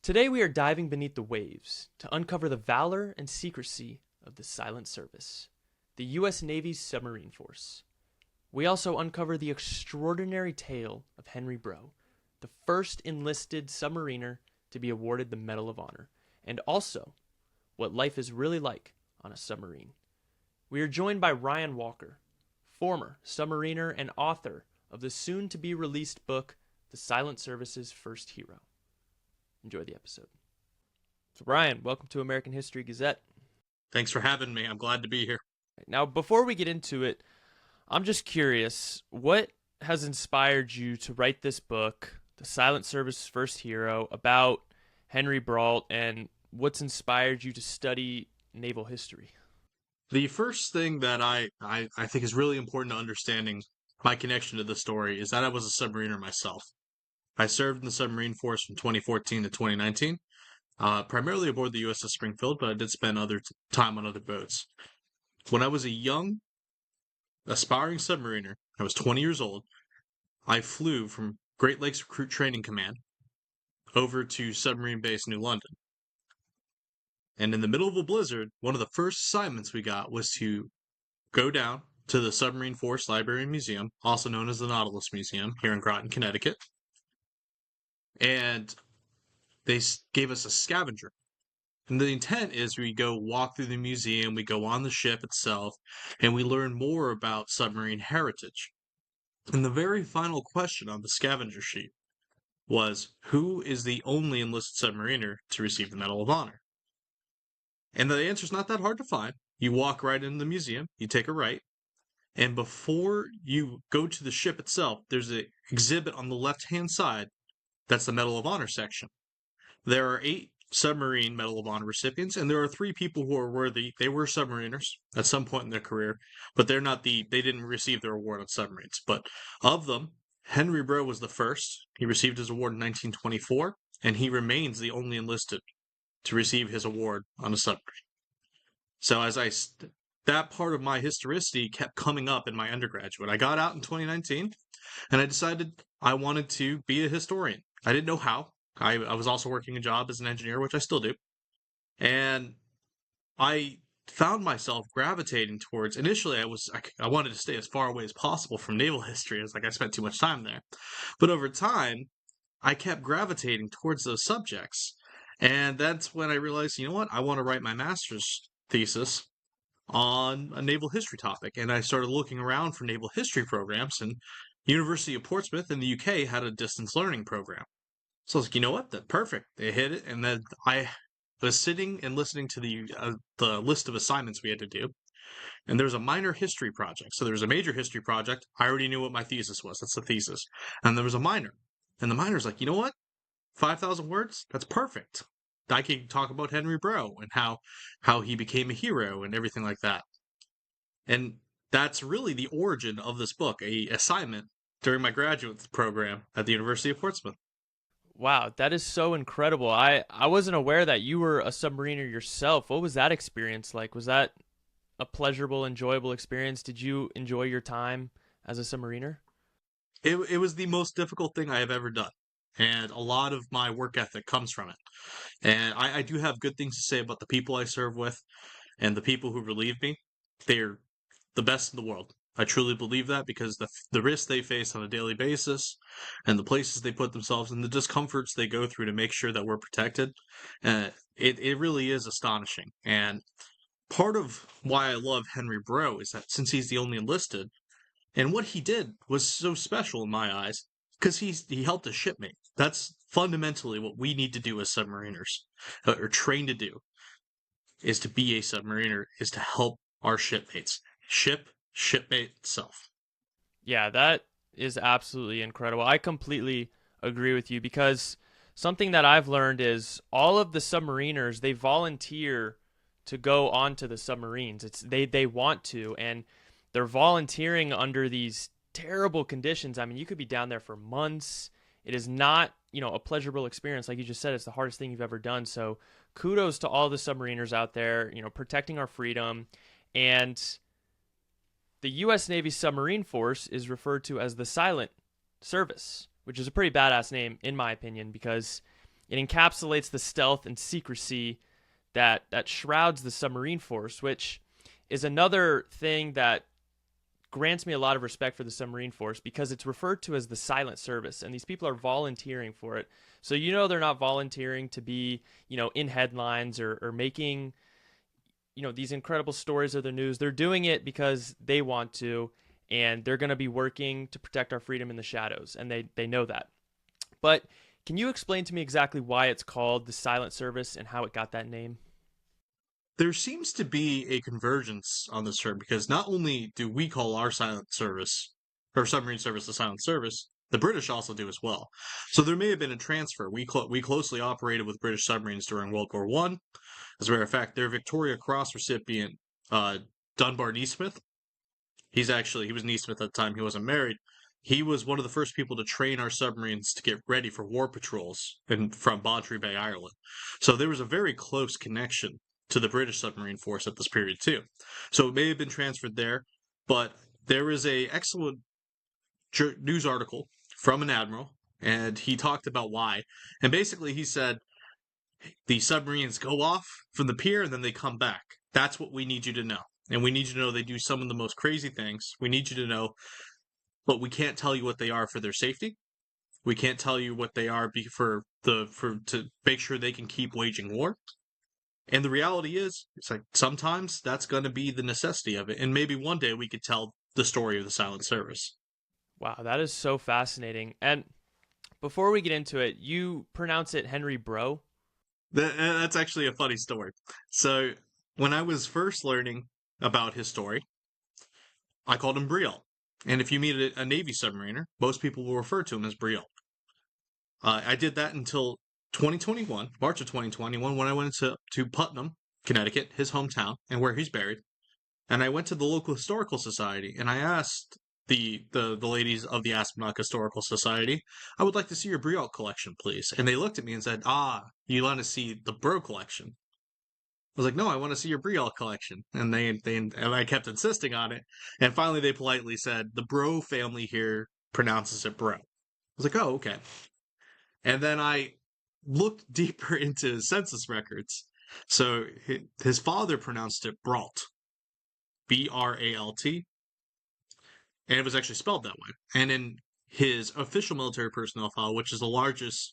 Today we are diving beneath the waves to uncover the valor and secrecy of the silent service, the U.S. Navy's submarine force. We also uncover the extraordinary tale of Henry Breault, the first enlisted submariner to be awarded the Medal of Honor, and also what life is really like on a submarine. We are joined by Ryan Walker, former submariner and author of the soon-to-be-released book, The Silent Service's First Hero. Enjoy the episode. So Ryan, welcome to American History Gazette. Thanks for having me. I'm glad to be here. Now, before we get into it, I'm just curious, what has inspired you to write this book, The Silent Service's First Hero, about Henry Breault, and what's inspired you to study naval history? The first thing that I think is really important to understanding my connection to the story is that I was a submariner myself. I served in the submarine force from 2014 to 2019, primarily aboard the USS Springfield, but I did spend other time on other boats. When I was a young, aspiring submariner, I was 20 years old, I flew from Great Lakes Recruit Training Command over to Submarine Base New London. And in the middle of a blizzard, one of the first assignments we got was to go down to the Submarine Force Library and Museum, also known as the Nautilus Museum, here in Groton, Connecticut. And they gave us a scavenger. And the intent is we go walk through the museum, we go on the ship itself, and we learn more about submarine heritage. And the very final question on the scavenger sheet was, who is the only enlisted submariner to receive the Medal of Honor? And the answer's not that hard to find. You walk right into the museum, you take a right, and before you go to the ship itself, there's an exhibit on the left-hand side. That's the Medal of Honor section. There are 8 submarine Medal of Honor recipients, and there are 3 people who are worthy. They were submariners at some point in their career, but they didn't receive their award on submarines. But of them, Henry Breault was the first. He received his award in 1924, and he remains the only enlisted to receive his award on a submarine. So that part of my historicity kept coming up in my undergraduate. I got out in 2019, and I decided I wanted to be a historian. I didn't know how. I was also working a job as an engineer, which I still do. And I found myself gravitating towards, initially I wanted to stay as far away as possible from naval history. It's like I spent too much time there. But over time, I kept gravitating towards those subjects. And that's when I realized, you know what? I want to write my master's thesis on a naval history topic. And I started looking around for naval history programs, and University of Portsmouth in the UK had a distance learning program. So I was like, you know what? That's perfect. They hit it. And then I was sitting and listening to the list of assignments we had to do. And there was a minor history project. So there was a major history project. I already knew what my thesis was. That's the thesis. And there was a minor. And the minor's like, you know what? 5,000 words? That's perfect. I can talk about Henry Breault and how he became a hero and everything like that. And that's really the origin of this book, a assignment during my graduate program at the University of Portsmouth. Wow, that is so incredible. I wasn't aware that you were a submariner yourself. What was that experience like? Was that a pleasurable, enjoyable experience? Did you enjoy your time as a submariner? It was the most difficult thing I have ever done. And a lot of my work ethic comes from it. And I do have good things to say about the people I serve with and the people who relieve me. They're the best in the world. I truly believe that because the risks they face on a daily basis and the places they put themselves in, the discomforts they go through to make sure that we're protected, it really is astonishing. And part of why I love Henry Breault is that since he's the only enlisted, and what he did was so special in my eyes, because he helped a shipmate. That's fundamentally what we need to do as submariners, or trained to do, is to be a submariner, is to help our shipmates. Shipmate self. Yeah, that is absolutely incredible. I completely agree with you because something that I've learned is all of the submariners, they volunteer to go onto the submarines. They want to, and they're volunteering under these terrible conditions. I mean, you could be down there for months. It is not, a pleasurable experience. Like you just said, it's the hardest thing you've ever done. So kudos to all the submariners out there, protecting our freedom. And the U.S. Navy submarine force is referred to as the Silent Service, which is a pretty badass name, in my opinion, because It encapsulates the stealth and secrecy that shrouds the submarine force, which is another thing that grants me a lot of respect for the submarine force because it's referred to as the silent service, and these people are volunteering for it. So they're not volunteering to be in headlines or making these incredible stories of the news. They're doing it because they want to, and they're going to be working to protect our freedom in the shadows, and they know that. But can you explain to me exactly why it's called the silent service and how it got that name? There seems to be a convergence on this term because not only do we call our silent service or submarine service the silent service, the British also do as well. So there may have been a transfer. We closely operated with British submarines during World War One. As a matter of fact, their Victoria Cross recipient, uh, Dunbar Neesmith, he was Neesmith at the time. He wasn't married. He was one of the first people to train our submarines to get ready for war patrols from Bantry Bay, Ireland. So there was a very close connection to the British submarine force at this period too. So it may have been transferred there, but there is a excellent news article from an admiral, and he talked about why. And basically, he said the submarines go off from the pier and then they come back. That's what we need you to know. And we need you to know they do some of the most crazy things. We need you to know, but we can't tell you what they are for their safety. We can't tell you what they are to make sure they can keep waging war. And the reality is, it's like sometimes that's going to be the necessity of it. And maybe one day we could tell the story of the silent service. Wow, that is so fascinating. And before we get into it, you pronounce it Henry Breault. That's actually a funny story. So when I was first learning about his story, I called him Breault. And if you meet a Navy submariner, most people will refer to him as Breault. I did that until 2021, March of 2021, when I went to Putnam, Connecticut, his hometown, and where he's buried. And I went to the local historical society, and I asked the ladies of the Aspenok Historical Society, I would like to see your Breault collection, please. And they looked at me and said, you want to see the Breault collection? I was like, no, I want to see your Breault collection. And and I kept insisting on it. And finally they politely said, the Breault family here pronounces it Breault. I was like, oh, okay. And then I looked deeper into his census records. So his father pronounced it Brault, Bralt, and it was actually spelled that way. And in his official military personnel file, which is the largest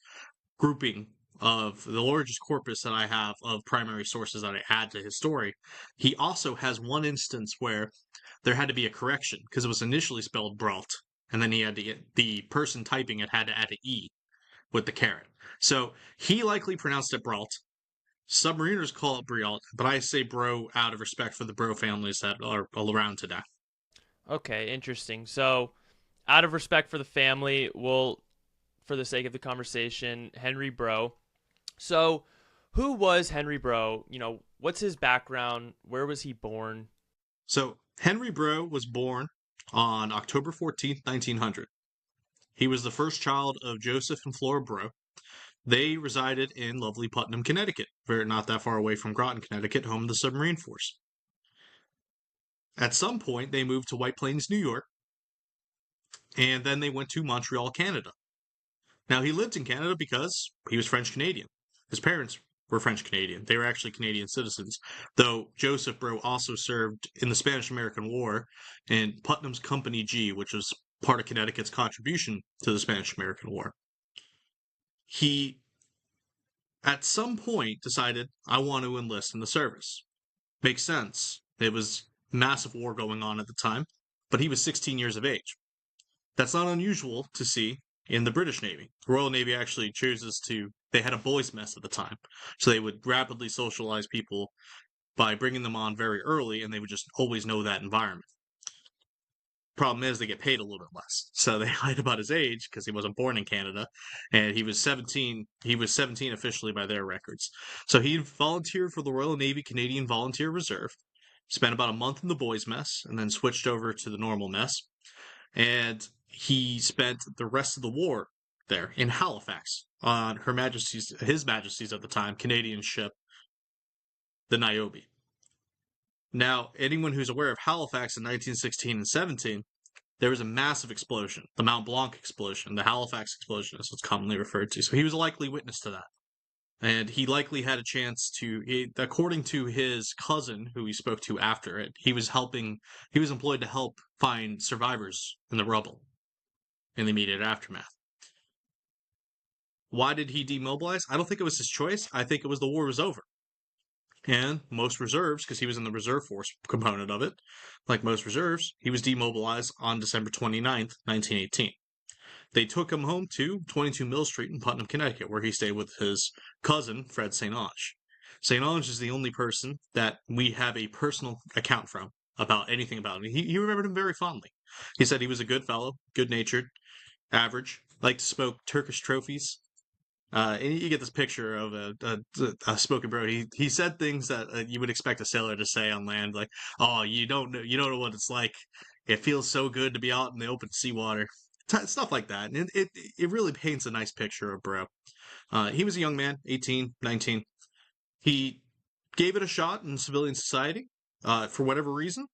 grouping of the largest corpus that I have of primary sources that I add to his story, he also has one instance where there had to be a correction because it was initially spelled Brault, and then he had to get the person typing it had to add an E with the caret. So he likely pronounced it Brault. Submariners call it Breault, but I say Bro out of respect for the Bro families that are around today. Okay, interesting. So, out of respect for the family, we'll, for the sake of the conversation, Henry Breault. So, who was Henry Breault? What's his background? Where was he born? So Henry Breault was born on October 14th, 1900. He was the first child of Joseph and Flora Breault. They resided in lovely Putnam, Connecticut, very not that far away from Groton, Connecticut, home of the submarine force. At some point, they moved to White Plains, New York, and then they went to Montreal, Canada. Now, he lived in Canada because he was French Canadian. His parents were French Canadian. They were actually Canadian citizens, though Joseph Breault also served in the Spanish American War in Putnam's Company G, which was part of Connecticut's contribution to the Spanish American War. He, at some point, decided, I want to enlist in the service. Makes sense. It was massive war going on at the time, but he was 16 years of age. That's not unusual to see in the British Navy. The Royal Navy actually they had a boys' mess at the time, so they would rapidly socialize people by bringing them on very early, and they would just always know that environment. Problem is, they get paid a little bit less, so they lied about his age because he wasn't born in Canada, and he was 17. He was 17 officially by their records. So he volunteered for the Royal Navy Canadian Volunteer Reserve, spent about a month in the boys' mess, and then switched over to the normal mess. And he spent the rest of the war there in Halifax on His Majesty's at the time, Canadian ship, the Niobe. Now, anyone who's aware of Halifax in 1916 and 17, there was a massive explosion, the Mount Blanc explosion, the Halifax explosion, as it's commonly referred to. So he was a likely witness to that. And he likely had a chance according to his cousin, who he spoke to after it, he was employed to help find survivors in the rubble in the immediate aftermath. Why did he demobilize? I don't think it was his choice. I think it was the war was over. And most reserves, because he was in the reserve force component of it, like most reserves, he was demobilized on December 29th, 1918. They took him home to 22 Mill Street in Putnam, Connecticut, where he stayed with his cousin, Fred St. Onge. St. Onge is the only person that we have a personal account from about anything about him. He remembered him very fondly. He said he was a good fellow, good-natured, average, liked to smoke Turkish trophies. And you get this picture of a smoking bro. He said things that you would expect a sailor to say on land, like, "Oh, you don't know what it's like. It feels so good to be out in the open seawater." Stuff like that. And it really paints a nice picture of bro. He was a young man, 18, 19. He gave it a shot in civilian society. For whatever reason,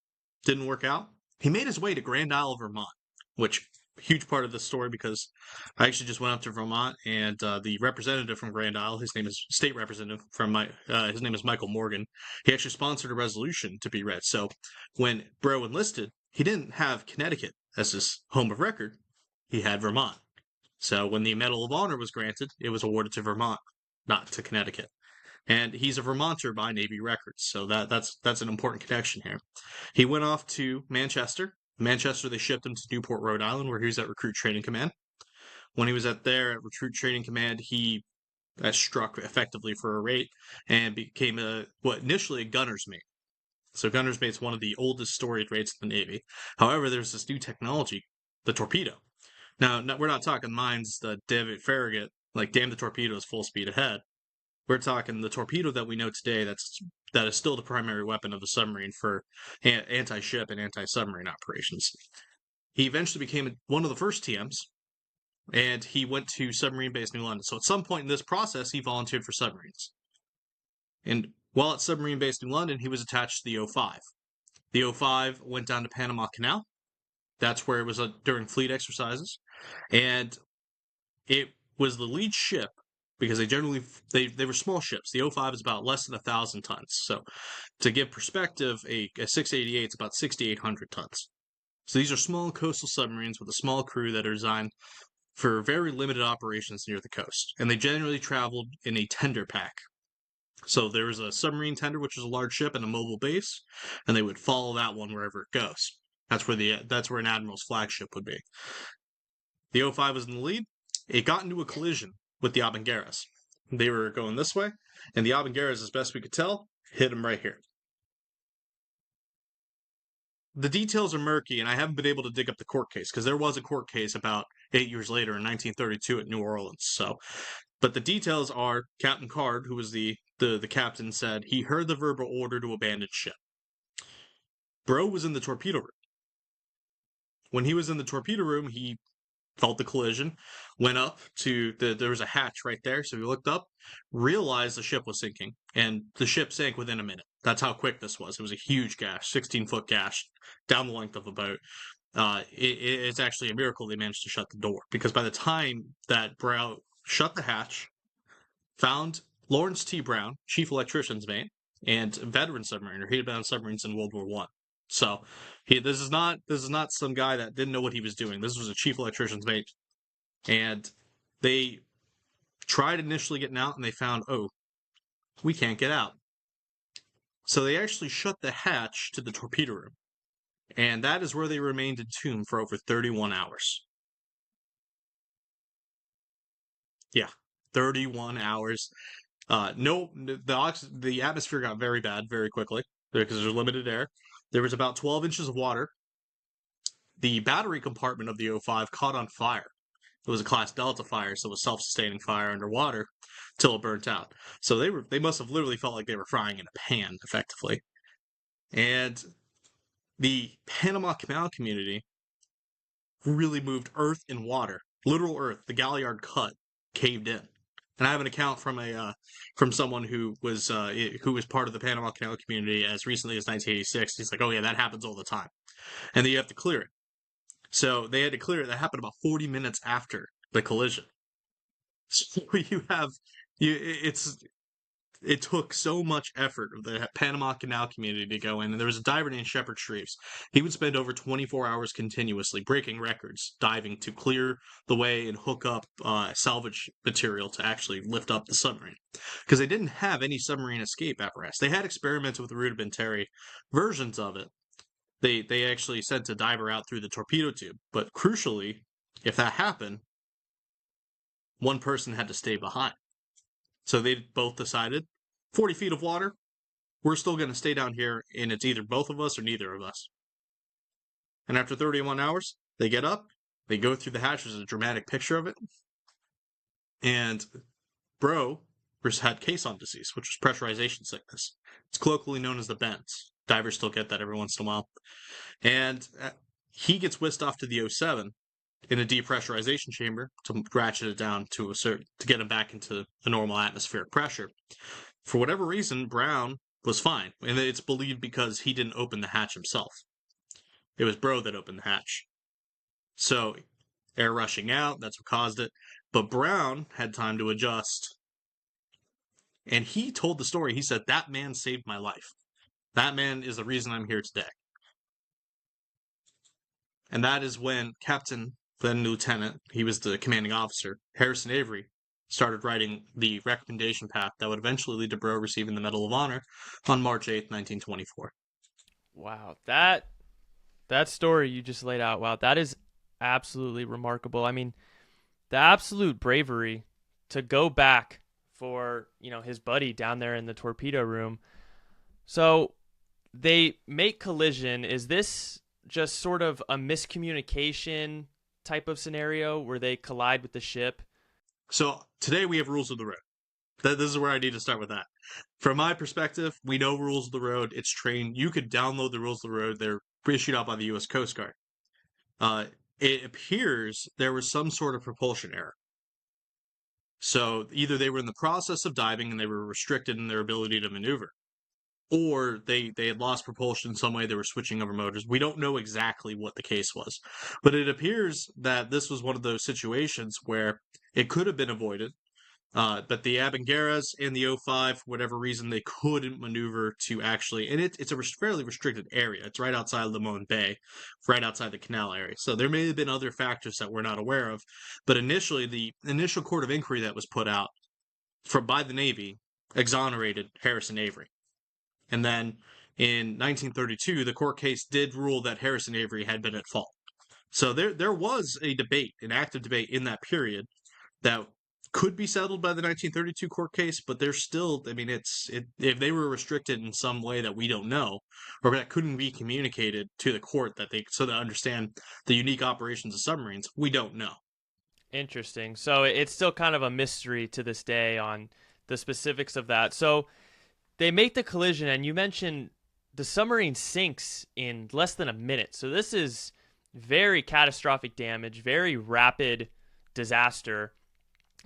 didn't work out. He made his way to Grand Isle, Vermont, which huge part of the story because I actually just went up to Vermont and the representative from Grand Isle, his name is state representative his name is Michael Morgan. He actually sponsored a resolution to be read. So when Breault enlisted, he didn't have Connecticut as his home of record. He had Vermont. So when the Medal of Honor was granted, it was awarded to Vermont, not to Connecticut. And he's a Vermonter by Navy records, so that's an important connection here. He went off to Manchester. Manchester, they shipped him to Newport, Rhode Island, where he was at Recruit Training Command. When he was at Recruit Training Command, he struck effectively for a rate and became initially a gunner's mate. So gunner's mate's one of the oldest storied rates in the Navy. However, there's this new technology, the torpedo. Now, we're not talking mines, the David Farragut, like damn the torpedoes full speed ahead. We're talking the torpedo that we know today that is still the primary weapon of the submarine for anti-ship and anti-submarine operations. He eventually became one of the first TMs, and he went to Submarine Base New London. So at some point in this process, he volunteered for submarines. And while at Submarine Base New London, he was attached to the 05. The 05 went down to Panama Canal. That's where it was during fleet exercises. And it was the lead ship because they were small ships. The 05 is about less than 1,000 tons. So to give perspective, a 688 is about 6,800 tons. So these are small coastal submarines with a small crew that are designed for very limited operations near the coast. And they generally traveled in a tender pack. So there was a submarine tender, which was a large ship and a mobile base, and they would follow that one wherever it goes. That's where an admiral's flagship would be. The 05 was in the lead. It got into a collision with the Abengueras. They were going this way, and the Abengueras, as best we could tell, hit them right here. The details are murky, and I haven't been able to dig up the court case, because there was a court case about 8 years later in 1932 at New Orleans. But the details are Captain Card, who was the captain, said he heard the verbal order to abandon ship. Breault was in the torpedo room. When he was in the torpedo room, he felt the collision, went up to there was a hatch right there, so he looked up, realized the ship was sinking, and the ship sank within a minute. That's how quick this was. It was a huge gash, 16-foot gash, down the length of a boat. It's actually a miracle they managed to shut the door, because by the time that Breault shut the hatch, found Lawrence T. Brown, chief electrician's mate, and veteran submariner. He had been on submarines in World War I. So this is not some guy that didn't know what he was doing. This was a chief electrician's mate, and they tried initially getting out, and they found, oh, we can't get out. So they actually shut the hatch to the torpedo room, and that is where they remained entombed for over 31 hours. Yeah, 31 hours. The atmosphere got very bad very quickly because there's limited air. There was about 12 inches of water. The battery compartment of the 05 caught on fire. It was a Class Delta fire, so it was self-sustaining fire underwater till it burnt out. So they must have literally felt like they were frying in a pan, effectively. And the Panama Canal community really moved earth and water. Literal earth. The Galliard Cut caved in. And I have an account from someone who was part of the Panama Canal community as recently as 1986. He's like, oh yeah, that happens all the time. And then you have to clear it. So they had to clear it. That happened about 40 minutes after the collision. So you have It took so much effort of the Panama Canal community to go in, and there was a diver named Shepard Shreves. He would spend over 24 hours continuously breaking records, diving to clear the way and hook up salvage material to actually lift up the submarine. Because they didn't have any submarine escape apparatus. They had experiments with rudimentary versions of it. They actually sent a diver out through the torpedo tube, but crucially, if that happened, one person had to stay behind. So they both decided 40 feet of water, we're still going to stay down here, and it's either both of us or neither of us. And after 31 hours, they get up, they go through the hatch. There's a dramatic picture of it. And Breault had caisson disease, which was pressurization sickness. It's colloquially known as the bends. Divers still get that every once in a while. And he gets whisked off to the 07 in a depressurization chamber to ratchet it down to get him back into the normal atmospheric pressure. For whatever reason, Brown was fine, and it's believed because he didn't open the hatch himself. It was Breault that opened the hatch. So, air rushing out, that's what caused it. But Brown had time to adjust. And he told the story. He said, that man saved my life. That man is the reason I'm here today. And that is when Captain, then Lieutenant, he was the commanding officer, Harrison Avery, started writing the recommendation path that would eventually lead to Breault receiving the Medal of Honor on March 8th, 1924. Wow, that story you just laid out, wow, that is absolutely remarkable. I mean, the absolute bravery to go back for, his buddy down there in the torpedo room. So they make collision. Is this just sort of a miscommunication type of scenario where they collide with the ship? So today we have rules of the road. This is where I need to start with that. From my perspective, we know rules of the road. It's trained. You could download the rules of the road. They're issued out by the U.S. Coast Guard. It appears there was some sort of propulsion error. So either they were in the process of diving and they were restricted in their ability to maneuver, or they had lost propulsion in some way. They were switching over motors. We don't know exactly what the case was, but it appears that this was one of those situations where it could have been avoided. But the Abengueras and the 05, for whatever reason, they couldn't maneuver to actually, and it's a fairly restricted area. It's right outside Limon Bay, right outside the canal area. So there may have been other factors that we're not aware of. But initially, the initial court of inquiry that was put out by the Navy exonerated Harrison Avery. And then in 1932, the court case did rule that Harrison Avery had been at fault. So there was a debate, an active debate in that period that could be settled by the 1932 court case, but there's still, I mean, if they were restricted in some way that we don't know, or that couldn't be communicated to the court so they understand the unique operations of submarines, we don't know. Interesting. So it's still kind of a mystery to this day on the specifics of that. So they make the collision, and you mentioned the submarine sinks in less than a minute. So this is very catastrophic damage, very rapid disaster.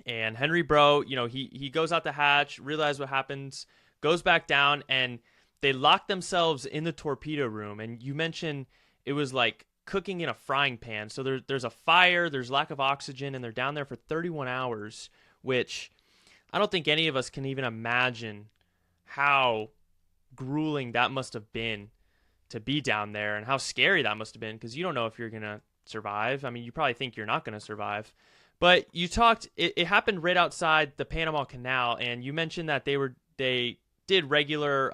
And Henry Breault, he goes out the hatch, realizes what happens, goes back down, and they lock themselves in the torpedo room. And you mentioned it was like cooking in a frying pan. So there's a fire, there's lack of oxygen, and they're down there for 31 hours, which I don't think any of us can even imagine how grueling that must have been to be down there, and how scary that must have been, because you don't know if you're going to survive. I mean, you probably think you're not going to survive. But you talked, it happened right outside the Panama Canal, and you mentioned that they did regular,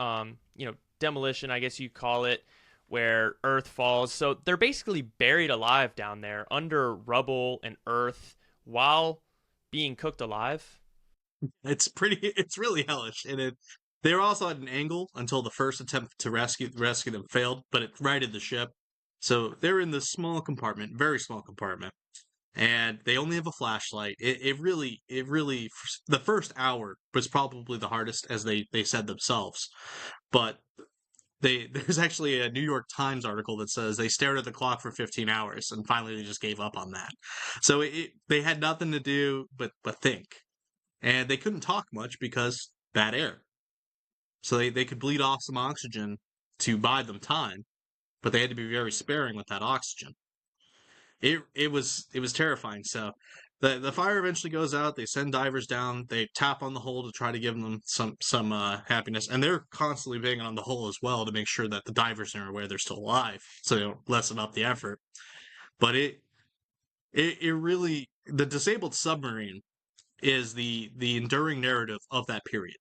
demolition, I guess you call it, where earth falls. So they're basically buried alive down there under rubble and earth while being cooked alive. It's really hellish, and they were also at an angle until the first attempt to rescue them failed, but it righted the ship. So they're in this small compartment, very small compartment, and they only have a flashlight. It really, the first hour was probably the hardest, as they said themselves. But there's actually a New York Times article that says they stared at the clock for 15 hours, and finally they just gave up on that. So they had nothing to do but think. And they couldn't talk much because bad air. So they could bleed off some oxygen to buy them time, but they had to be very sparing with that oxygen. It was terrifying. So The fire eventually goes out. They send divers down. They tap on the hull to try to give them some happiness, and they're constantly banging on the hull as well to make sure that the divers are aware they're still alive, so they don't lessen up the effort. But it really, the disabled submarine is the enduring narrative of that period.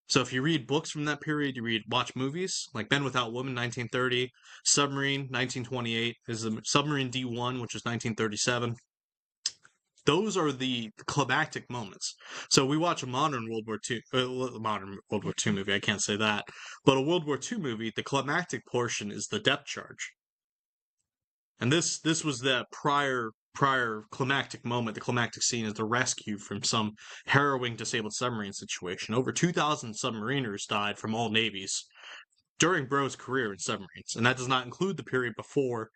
So if you read books from that period, you watch movies like Men Without Women, 1930, Submarine, 1928, is the Submarine D1, which is 1937. Those are the climactic moments. So we watch a modern modern World War II movie. I can't say that, but a World War II movie. The climactic portion is the depth charge, and this was the prior climactic moment. The climactic scene is the rescue from some harrowing disabled submarine situation. Over 2,000 submariners died from all navies during Breault's career in submarines, and that does not include the period before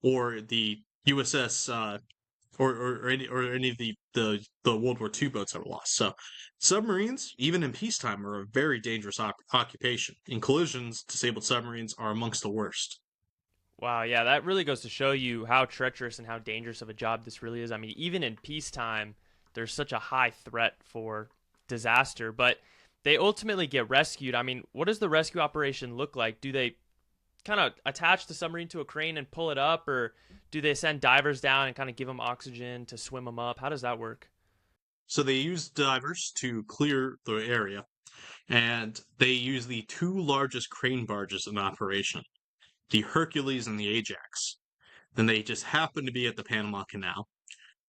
or the USS or any of the World War II boats that were lost. So submarines, even in peacetime, are a very dangerous occupation. In collisions, disabled submarines are amongst the worst. Wow, yeah, that really goes to show you how treacherous and how dangerous of a job this really is. I mean, even in peacetime, there's such a high threat for disaster, but they ultimately get rescued. I mean, what does the rescue operation look like? Do they kind of attach the submarine to a crane and pull it up, or do they send divers down and kind of give them oxygen to swim them up? How does that work? So they use divers to clear the area, and they use the two largest crane barges in operation, the Hercules and the Ajax. Then they just happened to be at the Panama Canal,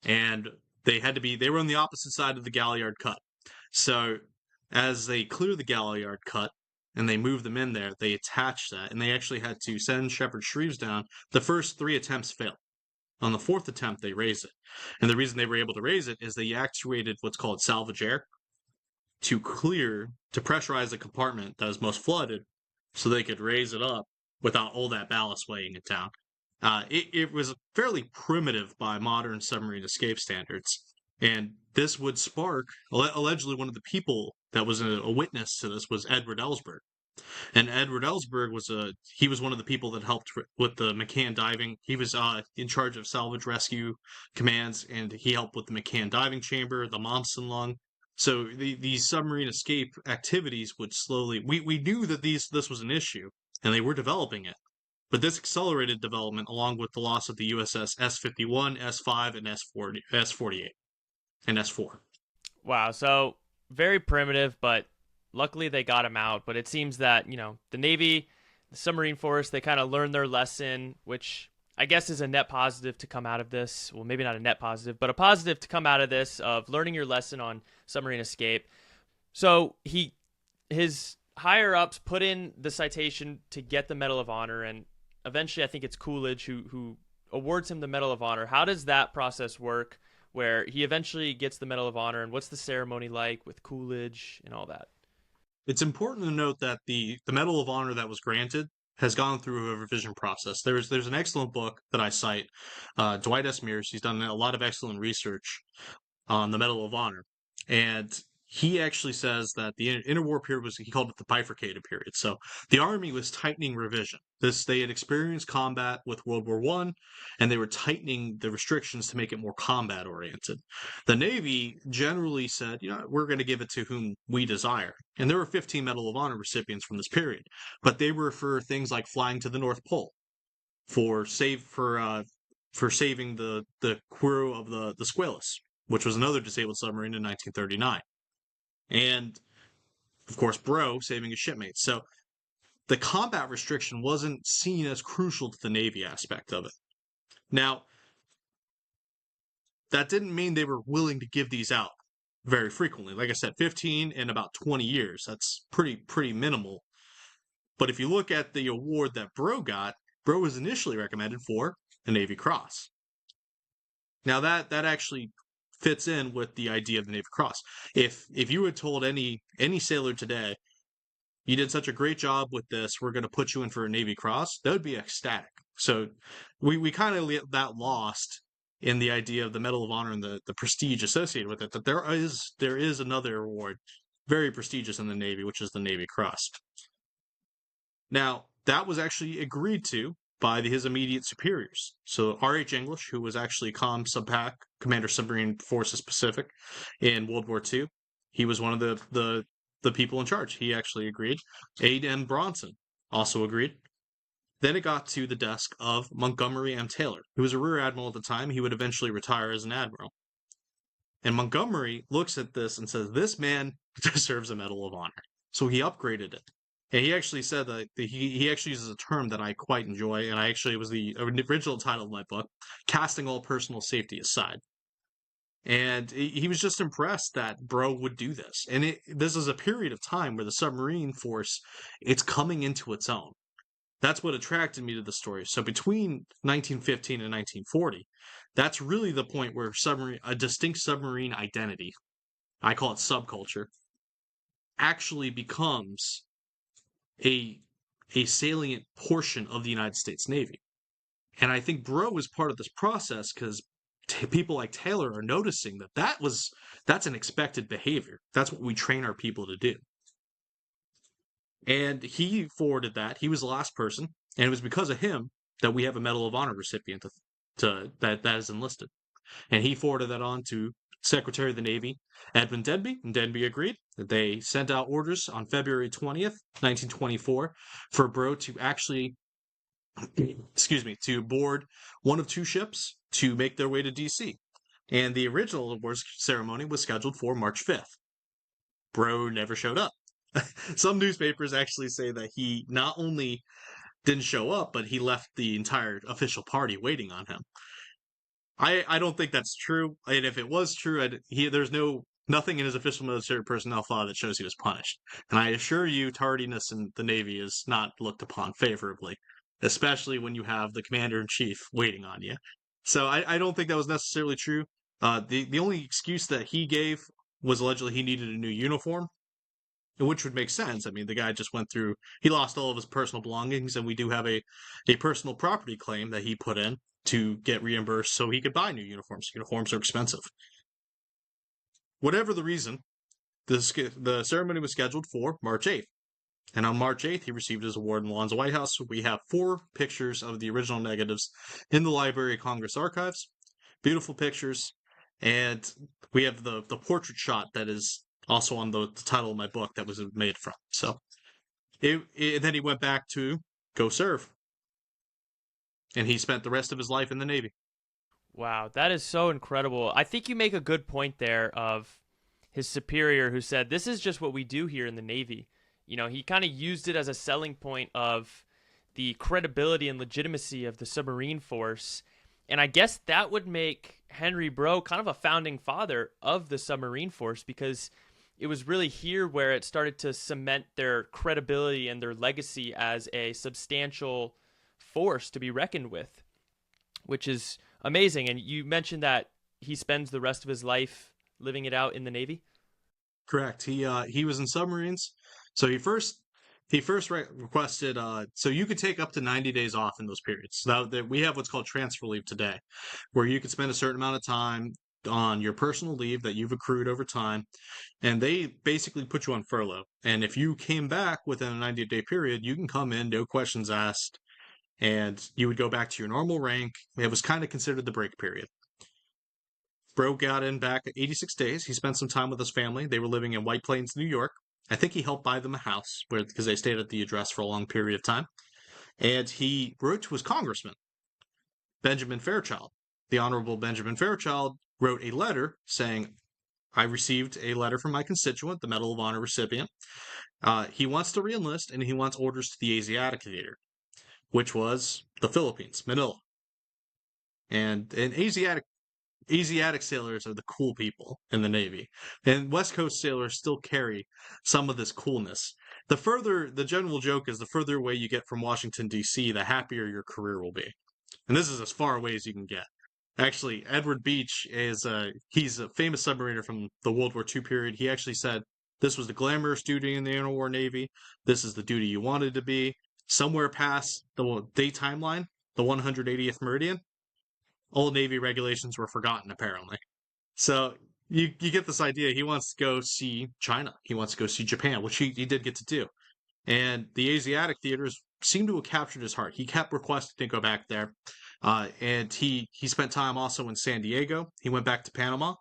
and they were on the opposite side of the Galliard Cut. So as they clear the Galliard Cut and they move them in there, they attach that, and they actually had to send Shepherd Shreves down. The first three attempts failed. On the fourth attempt, they raise it. And the reason they were able to raise it is they actuated what's called salvage air to pressurize the compartment that was most flooded so they could raise it up without all that ballast weighing it down. It was fairly primitive by modern submarine escape standards. And this would spark, allegedly, one of the people that was a witness to this was Edward Ellsberg. And Edward Ellsberg he was one of the people that helped with the McCann diving. He was in charge of salvage rescue commands, and he helped with the McCann diving chamber, the Momsen lung. So these submarine escape activities would slowly. We knew that this was an issue, and they were developing it. But this accelerated development along with the loss of the USS S-51, S-5, and S-48, and S-4. Wow, so very primitive, but luckily they got him out. But it seems that, the Navy, the submarine force, they kind of learned their lesson, which I guess is a net positive to come out of this. Well, maybe not a net positive, but a positive to come out of this of learning your lesson on submarine escape. So his higher ups put in the citation to get the Medal of Honor, and eventually I think it's Coolidge who awards him the Medal of Honor. How does that process work, where he eventually gets the Medal of Honor, and what's the ceremony like with Coolidge and all that? It's important to note that the Medal of Honor that was granted has gone through a revision process. There's an excellent book that I cite, Dwight S. Mears. He's done a lot of excellent research on the Medal of Honor, and he actually says that the interwar period he called it the bifurcated period. So the Army was tightening revision. They had experienced combat with World War I, and they were tightening the restrictions to make it more combat oriented. The Navy generally said, we're going to give it to whom we desire. And there were 15 Medal of Honor recipients from this period, but they were for things like flying to the North Pole, for saving the crew of the Squalus, which was another disabled submarine in 1939. And, of course, Breault saving his shipmates. So the combat restriction wasn't seen as crucial to the Navy aspect of it. Now, that didn't mean they were willing to give these out very frequently. Like I said, 15 in about 20 years. That's pretty minimal. But if you look at the award that Breault got, Breault was initially recommended for a Navy Cross. Now that actually fits in with the idea of the Navy Cross. If you had told any sailor today, you did such a great job with this, we're going to put you in for a Navy Cross, that would be ecstatic. So we kind of get that lost in the idea of the Medal of Honor and the prestige associated with it, that there is another award very prestigious in the Navy, which is the Navy Cross. Now, that was actually agreed to by his immediate superiors. So R.H. English, who was actually COM-SubPac, Commander Submarine Forces Pacific in World War II, he was one of the people in charge. He actually agreed. A.M. Bronson also agreed. Then it got to the desk of Montgomery M. Taylor, who was a rear admiral at the time. He would eventually retire as an admiral. And Montgomery looks at this and says, this man deserves a Medal of Honor. So he upgraded it. And he actually said that he actually uses a term that I quite enjoy, and it was the original title of my book, Casting All Personal Safety Aside. And he was just impressed that Breault would do this. And this is a period of time where the submarine force, it's coming into its own. That's what attracted me to the story. So between 1915 and 1940, that's really the point where a distinct submarine identity, I call it subculture, actually becomes a salient portion of the United States Navy. And I think Breault was part of this process because people like Taylor are noticing that's an expected behavior. That's what we train our people to do. And he forwarded that. He was the last person, and it was because of him that we have a Medal of Honor recipient that is enlisted. And he forwarded that on to Secretary of the Navy, Edwin Denby, and Denby agreed. They sent out orders on February 20th, 1924, for Breault to actually, to board one of two ships to make their way to D.C. And the original awards ceremony was scheduled for March 5th. Breault never showed up. Some newspapers actually say that he not only didn't show up, but he left the entire official party waiting on him. I don't think that's true. And if it was true, there's nothing in his official military personnel file that shows he was punished. And I assure you, tardiness in the Navy is not looked upon favorably, especially when you have the commander-in-chief waiting on you. So I don't think that was necessarily true. The only excuse that he gave was allegedly he needed a new uniform, which would make sense. I mean, the guy just he lost all of his personal belongings, and we do have a personal property claim that he put in to get reimbursed so he could buy new uniforms. Uniforms are expensive. Whatever the reason, the ceremony was scheduled for March 8th. And on March 8th, he received his award in the lawns of White House. We have 4 pictures of the original negatives in the Library of Congress archives. Beautiful pictures. And we have the portrait shot that is also on the title of my book that was made from. So then he went back to go serve. And he spent the rest of his life in the Navy. Wow, that is so incredible. I think you make a good point there of his superior who said, this is just what we do here in the Navy. You know, he kind of used it as a selling point of the credibility and legitimacy of the submarine force. And I guess that would make Henry Breault kind of a founding father of the submarine force, because it was really here where it started to cement their credibility and their legacy as a substantial force to be reckoned with, which is amazing. And you mentioned that he spends the rest of his life living it out in the Navy. Correct. He was in submarines. So he first requested. So you could take up to 90 days off in those periods. Now that we have what's called transfer leave today, where you could spend a certain amount of time on your personal leave that you've accrued over time, and they basically put you on furlough. And if you came back within a 90-day period, you can come in, no questions asked, and you would go back to your normal rank. It was kind of considered the break period. Breault got in back at 86 days. He spent some time with his family. They were living in White Plains, New York. I think he helped buy them a house because they stayed at the address for a long period of time. And he wrote to his congressman, Benjamin Fairchild. The Honorable Benjamin Fairchild wrote a letter saying, I received a letter from my constituent, the Medal of Honor recipient. He wants to reenlist, and he wants orders to the Asiatic Theater, which was the Philippines, Manila. And Asiatic sailors are the cool people in the Navy, and West Coast sailors still carry some of this coolness. The general joke is the further away you get from Washington, D.C., the happier your career will be. And this is as far away as you can get. Actually, Edward Beach he's a famous submariner from the World War II period. He actually said, this was the glamorous duty in the interwar Navy. This is the duty you wanted to be. Somewhere past the day timeline, the 180th meridian, old Navy regulations were forgotten, apparently. So you get this idea. He wants to go see China. He wants to go see Japan, which he did get to do. And the Asiatic theater is seemed to have captured his heart. He kept requesting to go back there, and he spent time also in San Diego. He went back to Panama.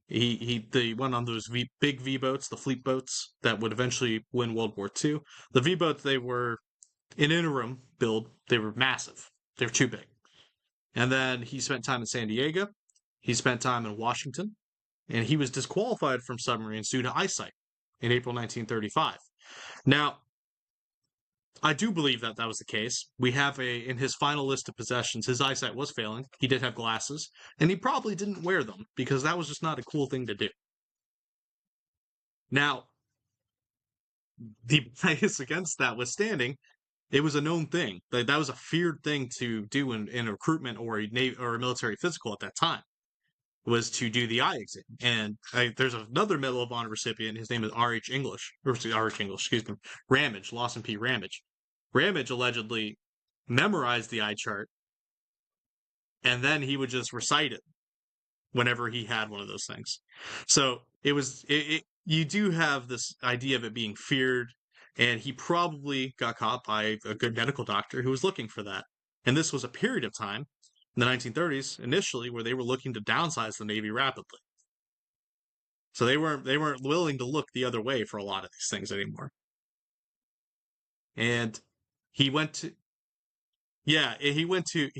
They went on those big V boats, the fleet boats that would eventually win World War II. The V boats, they were an interim build. They were massive. They were too big. And then he spent time in San Diego. He spent time in Washington, and he was disqualified from submarines due to eyesight in April 1935. Now, I do believe that that was the case. We have in his final list of possessions, his eyesight was failing. He did have glasses, and he probably didn't wear them because that was just not a cool thing to do. Now, the bias against that was standing. It was a known thing. That was a feared thing to do in a recruitment or a military physical at that time, was to do the eye exam. And there's another Medal of Honor recipient. His name is R.H. English, excuse me, Ramage, Lawson P. Ramage. Ramage allegedly memorized the eye chart, and then he would just recite it whenever he had one of those things. So you do have this idea of it being feared, and he probably got caught by a good medical doctor who was looking for that. And this was a period of time in the 1930s initially where they were looking to downsize the Navy rapidly. So they weren't willing to look the other way for a lot of these things anymore. And he went to he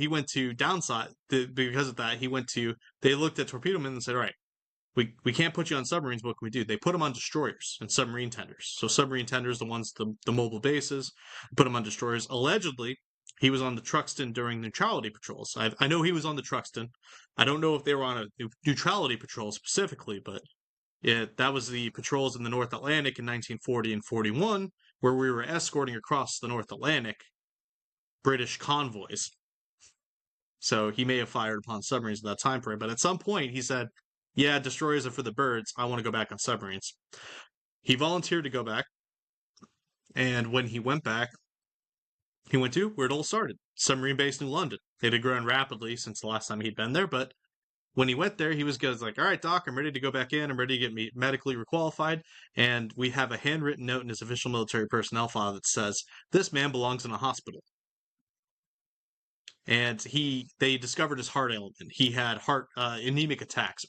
went to downside because of that. They looked at torpedo men and said, all right, we can't put you on submarines. What can we do? They put them on destroyers and submarine tenders. So submarine tenders, the ones, the mobile bases, put them on destroyers. Allegedly, he was on the Truxtun during neutrality patrols. I know he was on the Truxtun. I don't know if they were on a neutrality patrol specifically, but that was the patrols in the North Atlantic in 1940 and 41, where we were escorting across the North Atlantic British convoys. So he may have fired upon submarines at that time frame, but at some point he said, yeah, destroyers are for the birds. I want to go back on submarines. He volunteered to go back, and when he went back, he went to where it all started, submarine base New London. It had grown rapidly since the last time he'd been there, but when he went there, he was like, all right, Doc, I'm ready to go back in. I'm ready to get medically requalified. And we have a handwritten note in his official military personnel file that says, this man belongs in a hospital. And they discovered his heart ailment. He had heart anemic attacks,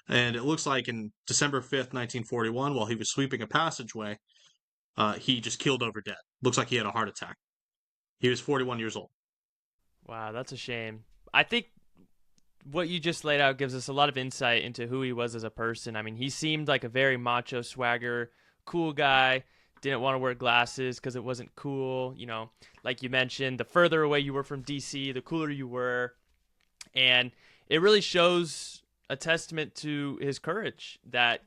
and it looks like in December 5th, 1941, while he was sweeping a passageway, he just keeled over dead. Looks like he had a heart attack. He was 41 years old. Wow, that's a shame. I think what you just laid out gives us a lot of insight into who he was as a person. I mean, he seemed like a very macho swagger, cool guy. Didn't want to wear glasses because it wasn't cool. You know, like you mentioned, the further away you were from DC, the cooler you were. And it really shows a testament to his courage that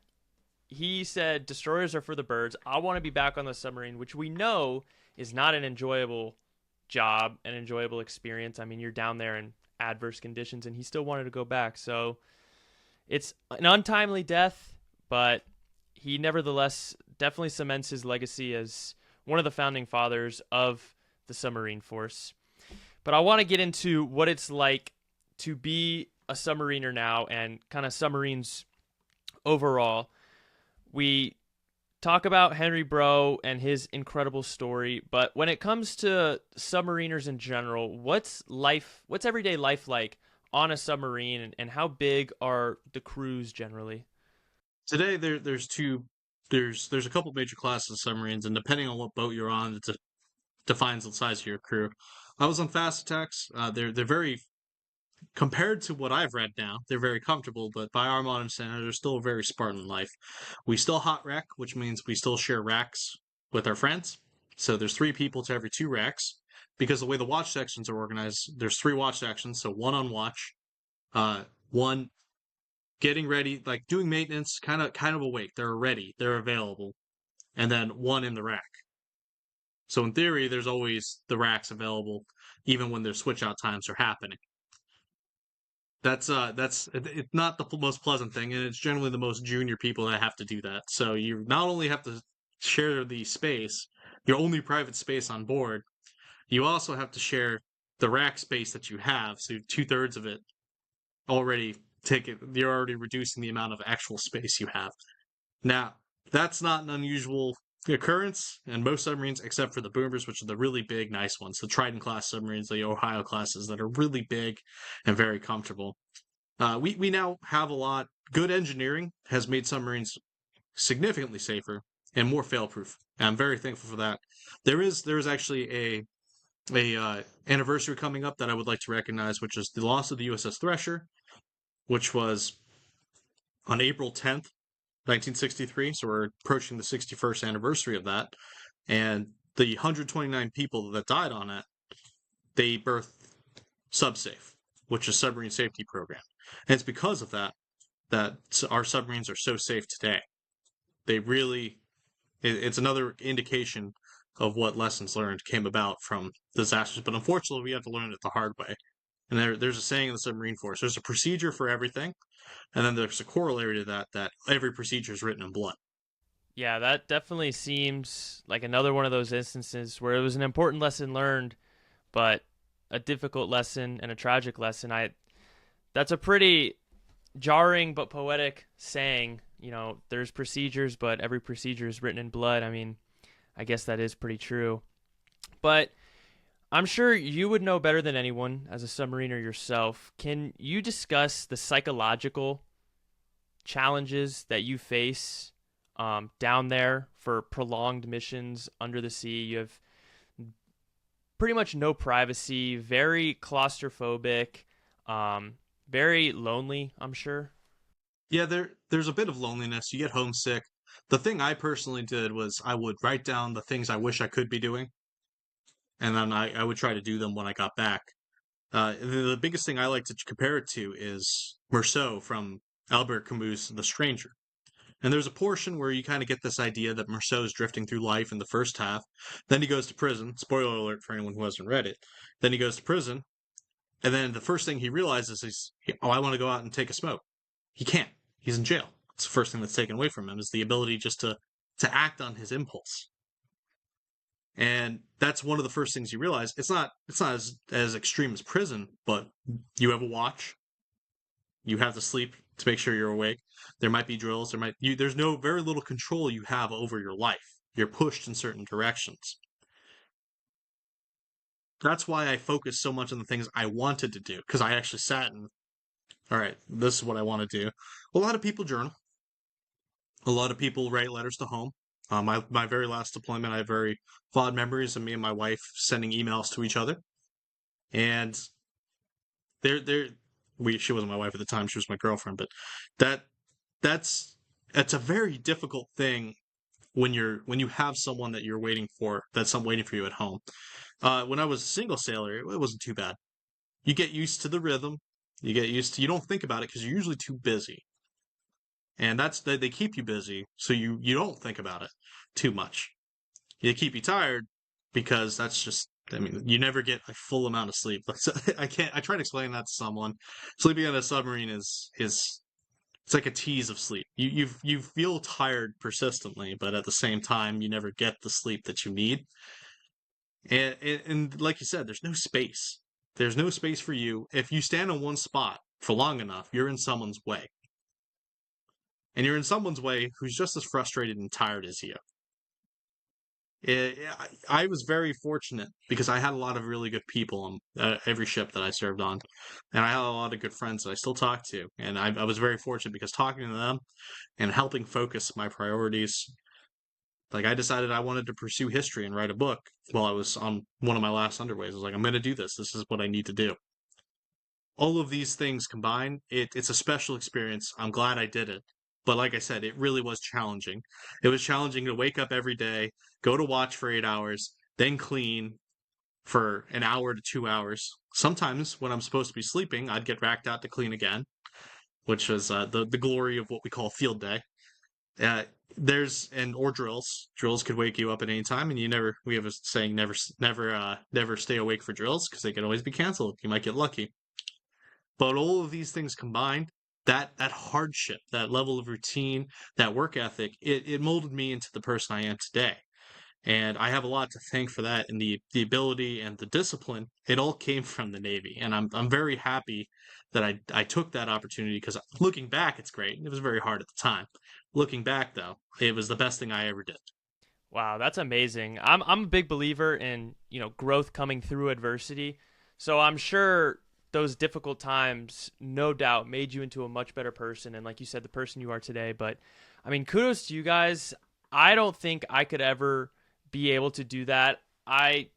he said, destroyers are for the birds. I want to be back on the submarine, which we know is not an enjoyable job, an enjoyable experience. I mean, you're down there in adverse conditions, and he still wanted to go back. So it's an untimely death, but he nevertheless definitely cements his legacy as one of the founding fathers of the submarine force. But I want to get into what it's like to be a submariner now and kind of submarines overall. We talk about Henry Breault and his incredible story, but when it comes to submariners in general, what's everyday life like on a submarine, and how big are the crews generally? Today, there's a couple major classes of submarines, and depending on what boat you're on, it defines the size of your crew. I was on fast attacks. They're very, compared to what I've read now, they're very comfortable, but by our modern standards, they're still a very Spartan life. We still hot rack, which means we still share racks with our friends. So there's 3 people to every 2 racks. Because the way the watch sections are organized, there's 3 watch sections, so 1 on watch, 1 getting ready, like doing maintenance, kind of awake. They're ready, they're available, and then 1 in the rack. So in theory, there's always the racks available, even when their switch out times are happening. That's it's not the most pleasant thing, and it's generally the most junior people that have to do that. So you not only have to share the space, your only private space on board, you also have to share the rack space that you have. So 2/3 of it already you're already reducing the amount of actual space you have. Now, that's not an unusual occurrence in most submarines, except for the boomers, which are the really big, nice ones, the Trident class submarines, the Ohio classes that are really big and very comfortable. We now have a lot. Good engineering has made submarines significantly safer and more fail-proof. And I'm very thankful for that. There is actually a anniversary coming up that I would like to recognize, which is the loss of the USS Thresher, which was on April 10th, 1963. So we're approaching the 61st anniversary of that. And the 129 people that died on it, they birthed SubSafe, which is Submarine Safety Program. And it's because of that that our submarines are so safe today. They really, it's another indication of what lessons learned came about from disasters. But unfortunately, we have to learn it the hard way. And there's a saying in the submarine force: there's a procedure for everything, and then there's a corollary to that every procedure is written in blood. Yeah, that definitely seems like another one of those instances where it was an important lesson learned, but a difficult lesson and a tragic lesson. That's a pretty jarring but poetic saying. There's procedures, but every procedure is written in blood. I mean, I guess that is pretty true. But I'm sure you would know better than anyone as a submariner yourself. Can you discuss the psychological challenges that you face down there for prolonged missions under the sea? You have pretty much no privacy, very claustrophobic, very lonely, I'm sure. Yeah, there's a bit of loneliness. You get homesick. The thing I personally did was I would write down the things I wish I could be doing, and then I would try to do them when I got back. The biggest thing I like to compare it to is Meursault from Albert Camus' The Stranger. And there's a portion where you kind of get this idea that Meursault is drifting through life in the first half. Then he goes to prison. Spoiler alert for anyone who hasn't read it. Then he goes to prison, and then the first thing he realizes is, oh, I want to go out and take a smoke. He can't. He's in jail. It's the first thing that's taken away from him is the ability just to act on his impulse. And that's one of the first things you realize. It's not as extreme as prison, but you have a watch. You have to sleep to make sure you're awake. There might be drills. There's no very little control you have over your life. You're pushed in certain directions. That's why I focused so much on the things I wanted to do, because I actually sat and, all right, this is what I want to do. A lot of people journal. A lot of people write letters to home. My very last deployment, I have very fond memories of me and my wife sending emails to each other. And there she wasn't my wife at the time, she was my girlfriend, but that that's it's a very difficult thing when you have someone that you're waiting for, that's someone waiting for you at home. When I was a single sailor, it wasn't too bad. You get used to the rhythm. You don't think about it because you're usually too busy. And they keep you busy, so you don't think about it too much. They keep you tired because that's just, I mean, you never get a full amount of sleep. I try to explain that to someone. Sleeping on a submarine is it's like a tease of sleep. You feel tired persistently, but at the same time, you never get the sleep that you need. And like you said, there's no space. There's no space for you. If you stand in one spot for long enough, you're in someone's way. And you're in someone's way who's just as frustrated and tired as you. I was very fortunate because I had a lot of really good people on every ship that I served on, and I had a lot of good friends that I still talk to. And I was very fortunate because talking to them and helping focus my priorities. Like, I decided I wanted to pursue history and write a book while I was on one of my last underways. I was like, I'm going to do this. This is what I need to do. All of these things combined, it's a special experience. I'm glad I did it. But like I said, it really was challenging. It was challenging to wake up every day, go to watch for 8 hours, then clean for an hour to 2 hours. Sometimes when I'm supposed to be sleeping, I'd get racked out to clean again, which was the glory of what we call field day. Uh, or drills. Drills could wake you up at any time, and we have a saying, never stay awake for drills because they can always be canceled. You might get lucky. But all of these things combined, that hardship, that level of routine, that work ethic, it molded me into the person I am today. And I have a lot to thank for that, and the ability and the discipline. It all came from the Navy, and I'm very happy that I took that opportunity, because looking back, it's great. It was very hard at the time. Looking back, though, it was the best thing I ever did. Wow, that's amazing. I'm a big believer in, growth coming through adversity. So I'm sure those difficult times no doubt made you into a much better person and like you said the person you are today, but I mean kudos to you guys. I don't think I could ever be able to do that. I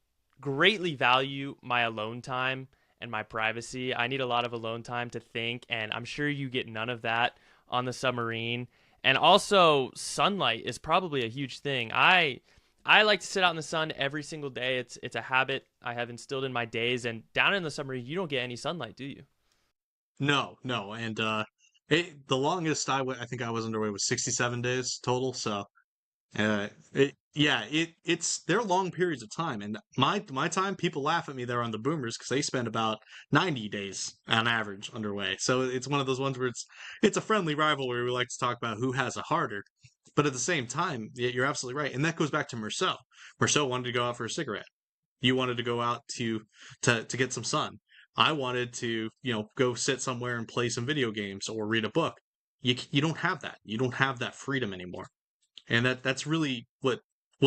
greatly value my alone time and my privacy. I need a lot of alone time to think, and I'm sure you get none of that on the submarine. And also, sunlight is probably a huge thing. I like to sit out in the sun every single day. It's a habit I have instilled in my days. And down in the submarine, you don't get any sunlight, do you? No, no, and the longest I think I was underway was 67 days total. So it's they're long periods of time, and my time, people laugh at me there on the boomers because they spend about 90 days on average underway. So it's one of those ones where it's a friendly rivalry. We like to talk about who has it harder, but at the same time, you're absolutely right, and that goes back to Merceau. Merceau wanted to go out for a cigarette. You wanted to go out to get some sun. I wanted to go sit somewhere and play some video games or read a book. You don't have that. You don't have that freedom anymore, and that's really what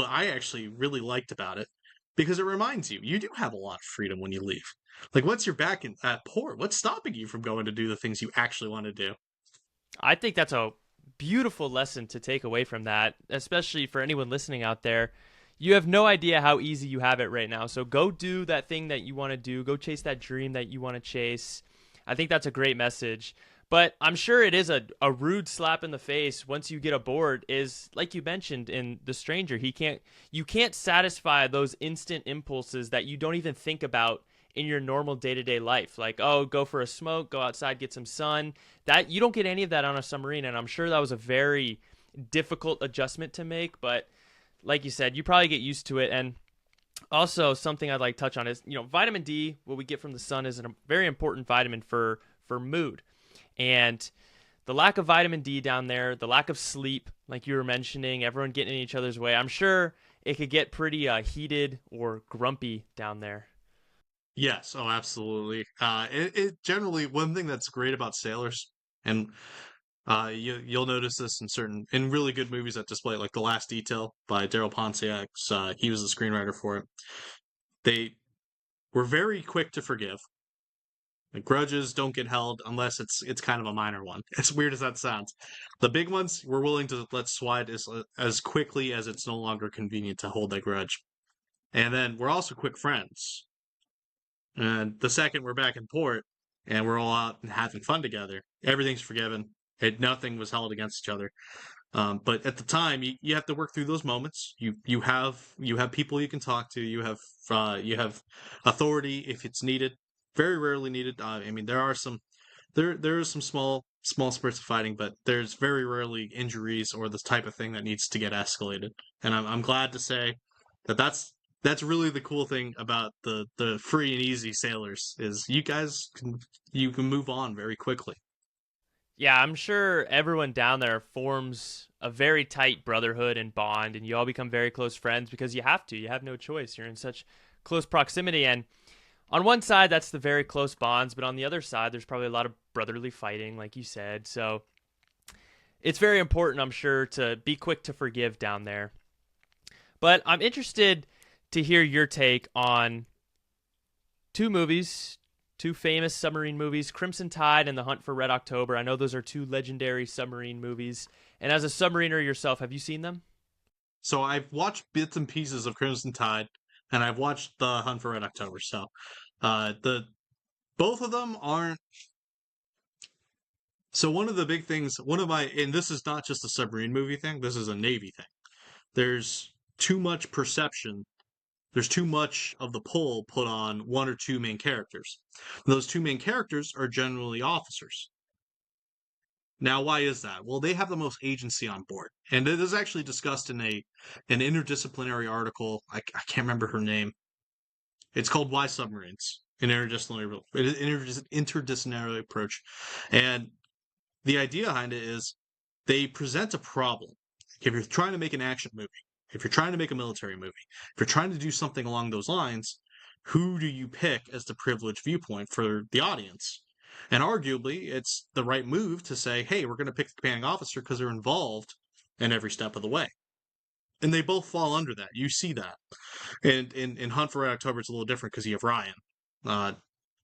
I actually really liked about it, because it reminds you do have a lot of freedom when you leave. Like once you're back at port, what's stopping you from going to do the things you actually want to do? I think that's a beautiful lesson to take away from that, especially for anyone listening out there. You have no idea how easy you have it right now. So go do that thing that you want to do. Go chase that dream that you want to chase. I think that's a great message. But I'm sure it is a rude slap in the face once you get aboard, is like you mentioned in The Stranger. You can't satisfy those instant impulses that you don't even think about in your normal day-to-day life. Like, oh, go for a smoke, go outside, get some sun. That you don't get any of that on a submarine, and I'm sure that was a very difficult adjustment to make, but like you said, you probably get used to it. And also something I'd like to touch on is, vitamin D, what we get from the sun, is a very important vitamin for mood. And the lack of vitamin D down there, the lack of sleep, like you were mentioning, everyone getting in each other's way, I'm sure it could get pretty heated or grumpy down there. Yes, oh, absolutely. It generally, one thing that's great about sailors, and you'll notice this in really good movies that display it, like The Last Detail by Daryl Pontiac. He was the screenwriter for it. They were very quick to forgive. Like, grudges don't get held unless it's kind of a minor one. As weird as that sounds, the big ones we're willing to let slide as quickly as it's no longer convenient to hold that grudge. And then we're also quick friends. And the second we're back in port and we're all out and having fun together, everything's forgiven. Nothing was held against each other. But at the time, you have to work through those moments. You have people you can talk to. You have authority if it's needed. Very rarely needed. I mean, there are some small spurts of fighting, but there's very rarely injuries or this type of thing that needs to get escalated. And I'm glad to say that's really the cool thing about the free and easy sailors is you can move on very quickly. Yeah, I'm sure everyone down there forms a very tight brotherhood and bond, and you all become very close friends because you have to. You have no choice. You're in such close proximity. And on one side, that's the very close bonds, but on the other side, there's probably a lot of brotherly fighting, like you said. So it's very important, I'm sure, to be quick to forgive down there. But I'm interested to hear your take on two movies, two famous submarine movies, Crimson Tide and The Hunt for Red October. I know those are two legendary submarine movies. And as a submariner yourself, have you seen them? So I've watched bits and pieces of Crimson Tide, and I've watched The Hunt for Red October. So, the both of them aren't. So one of the big things, and this is not just a submarine movie thing. This is a Navy thing. There's too much perception. There's too much of the pull put on one or two main characters. Those two main characters are generally officers. Now, why is that? Well, they have the most agency on board, and it is actually discussed in an interdisciplinary article. I can't remember her name. It's called "Why Submarines: An Interdisciplinary Approach," and the idea behind it is they present a problem. If you're trying to make an action movie, if you're trying to make a military movie, if you're trying to do something along those lines, who do you pick as the privileged viewpoint for the audience? And arguably, it's the right move to say, hey, we're going to pick the commanding officer because they're involved in every step of the way. And they both fall under that. You see that. And in Hunt for Red October, it's a little different because you have Ryan. Uh,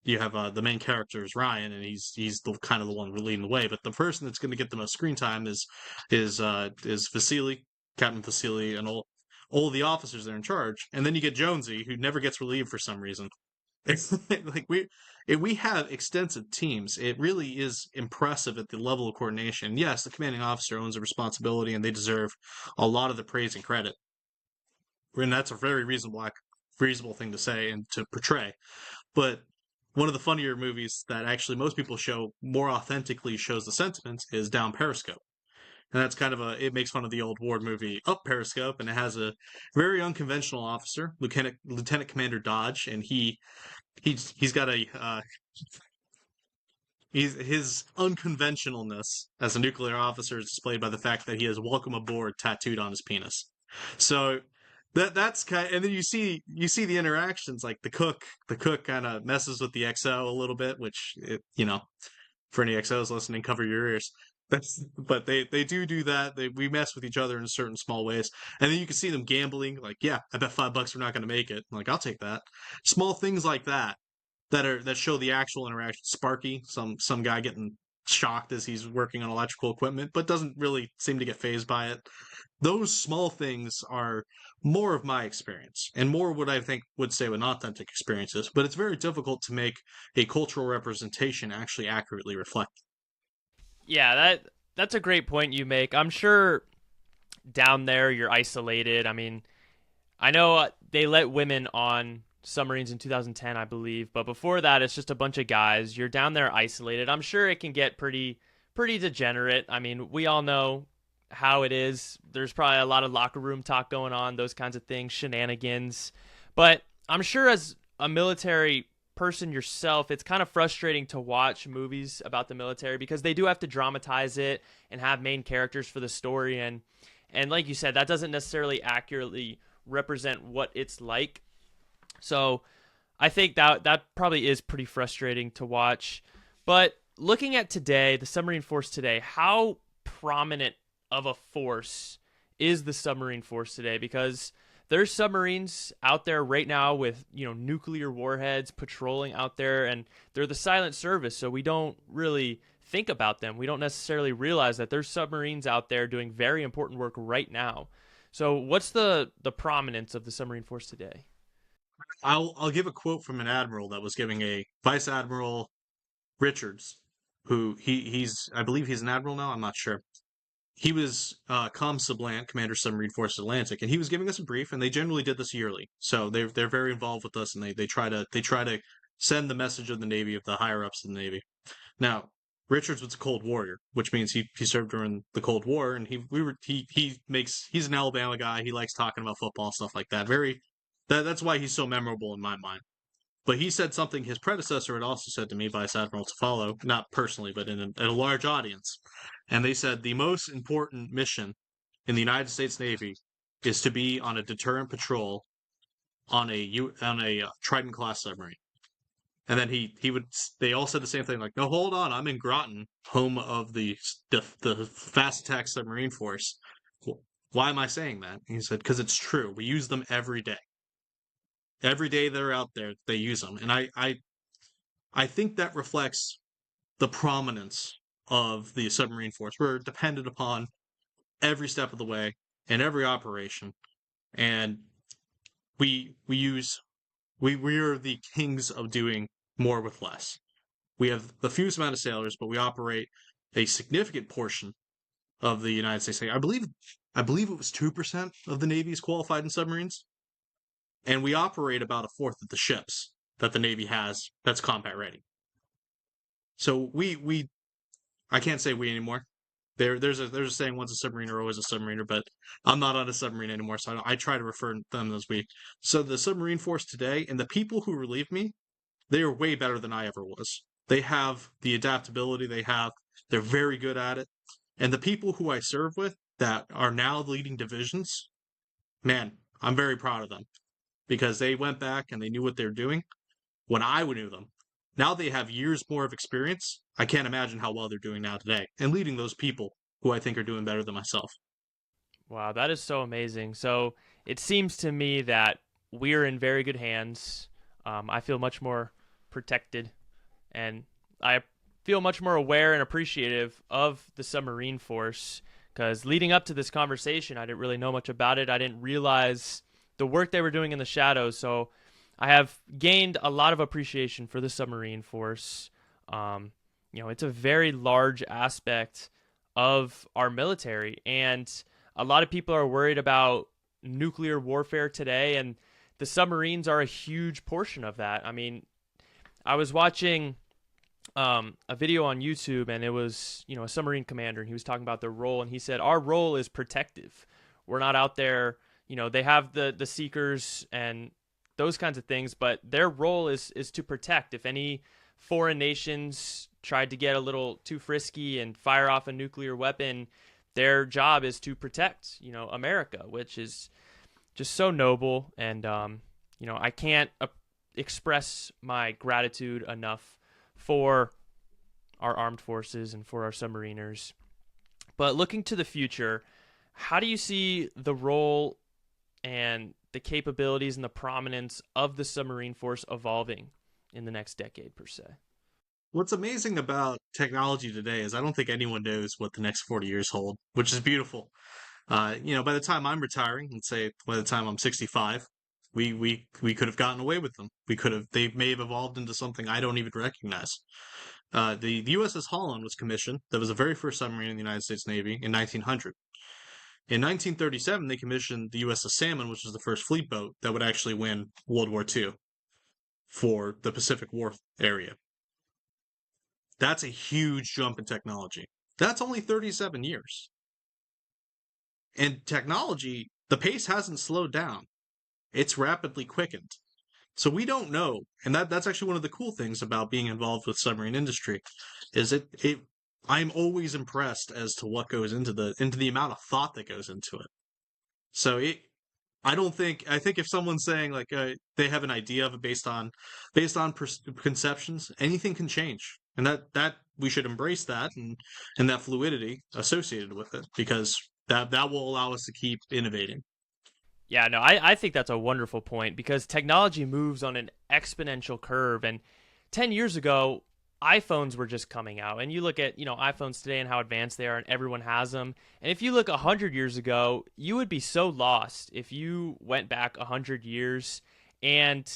you have the main character is Ryan, and he's the kind of the one leading the way. But the person that's going to get the most screen time is Vasily, Captain Vasily, and all the officers that are in charge. And then you get Jonesy, who never gets relieved for some reason. Like if we have extensive teams, it really is impressive at the level of coordination. Yes, the commanding officer owns a responsibility, and they deserve a lot of the praise and credit. And that's a very reasonable thing to say and to portray. But one of the funnier movies that actually most people show more authentically shows the sentiments is Down Periscope. And that's kind of it makes fun of the old Ward movie Up Periscope, and it has a very unconventional officer, Lieutenant Commander Dodge, and he's got his unconventionalness as a nuclear officer is displayed by the fact that he has "Welcome Aboard" tattooed on his penis. So that's kind, and then you see the interactions, like the cook kind of messes with the XO a little bit, which for any XOs listening, cover your ears. But they do that. We mess with each other in certain small ways, and then you can see them gambling. Like, yeah, I bet $5 we're not going to make it. I'm like, I'll take that. Small things like that show the actual interaction. Sparky, some guy getting shocked as he's working on electrical equipment, but doesn't really seem to get fazed by it. Those small things are more of my experience and more what I think would say with authentic experiences. But it's very difficult to make a cultural representation actually accurately reflect. Yeah, that's a great point you make. I'm sure down there you're isolated. I mean, I know they let women on submarines in 2010, I believe, but before that, it's just a bunch of guys. You're down there isolated. I'm sure it can get pretty degenerate. I mean, we all know how it is. There's probably a lot of locker room talk going on, those kinds of things, shenanigans. But I'm sure as a military person yourself, it's kind of frustrating to watch movies about the military because they do have to dramatize it and have main characters for the story, and like you said, that doesn't necessarily accurately represent what it's like. So I think that probably is pretty frustrating to watch. But looking at today, the submarine force today, how prominent of a force is the submarine force today? Because there's submarines out there right now with, nuclear warheads patrolling out there, and they're the silent service, so we don't really think about them. We don't necessarily realize that there's submarines out there doing very important work right now. So what's the prominence of the submarine force today? I'll give a quote from an admiral that was giving a Vice Admiral Richards, who he's I believe he's an admiral now. I'm not sure. He was Com Sublant, Commander Submarine Force Atlantic, and he was giving us a brief. And they generally did this yearly, so they're very involved with us, and they try to send the message of the Navy, of the higher ups of the Navy. Now, Richards was a Cold Warrior, which means he served during the Cold War, and he's an Alabama guy. He likes talking about football, stuff like that. That's why he's so memorable in my mind. But he said something his predecessor had also said to me, Vice Admiral Tafalo, not personally, but in a large audience. And they said the most important mission in the United States Navy is to be on a deterrent patrol on a Trident class submarine. And then they all said the same thing, like, no, hold on, I'm in Groton, home of the fast attack submarine force. Why am I saying that? And he said, because it's true. We use them every day. Every day they're out there, they use them. And I think that reflects the prominence of the submarine force. We're dependent upon every step of the way in every operation. And we are the kings of doing more with less. We have the fewest amount of sailors, but we operate a significant portion of the United States Navy. I believe it was 2% of the Navy is qualified in submarines. And we operate about a fourth of the ships that the Navy has that's combat ready. So I can't say we anymore. There's a saying, once a submariner, always a submariner, but I'm not on a submarine anymore, so I try to refer to them as we. So the submarine force today, and the people who relieve me, they are way better than I ever was. They have the adaptability they're very good at it. And the people who I serve with that are now leading divisions, man, I'm very proud of them. Because they went back and they knew what they're doing when I knew them. Now they have years more of experience. I can't imagine how well they're doing now today and leading those people who I think are doing better than myself. Wow, that is so amazing. So it seems to me that we're in very good hands. I feel much more protected, and I feel much more aware and appreciative of the submarine force. Because leading up to this conversation, I didn't really know much about it. I didn't realize the work they were doing in the shadows. So I have gained a lot of appreciation for the submarine force. Um, it's a very large aspect of our military, and a lot of people are worried about nuclear warfare today, and the submarines are a huge portion of that. I mean, I was watching a video on YouTube, and it was a submarine commander, and he was talking about their role, and he said our role is protective. We're not out there. They have the seekers and those kinds of things, but their role is to protect. If any foreign nations tried to get a little too frisky and fire off a nuclear weapon, their job is to protect America, which is just so noble. And I can't express my gratitude enough for our armed forces and for our submariners. But looking to the future, how do you see the role and the capabilities and the prominence of the submarine force evolving in the next decade, per se? What's amazing about technology today is I don't think anyone knows what the next 40 years hold, which is beautiful. By the time I'm retiring, let's say by the time I'm 65, we could have gotten away with them. They may have evolved into something I don't even recognize. The USS Holland was commissioned. That was the very first submarine in the United States Navy in 1900. In 1937, they commissioned the USS Salmon, which was the first fleet boat that would actually win World War II for the Pacific War area. That's a huge jump in technology. That's only 37 years. And technology, the pace hasn't slowed down. It's rapidly quickened. So we don't know, and that's actually one of the cool things about being involved with submarine industry, is I'm always impressed as to what goes into the amount of thought that goes into it. So I think if someone's saying like they have an idea of it based on conceptions, anything can change, and that we should embrace that and that fluidity associated with it because that will allow us to keep innovating. Yeah, no, I think that's a wonderful point because technology moves on an exponential curve. And 10 years ago, iPhones were just coming out. And you look at, iPhones today and how advanced they are, and everyone has them. And if you look 100 years ago, you would be so lost if you went back 100 years and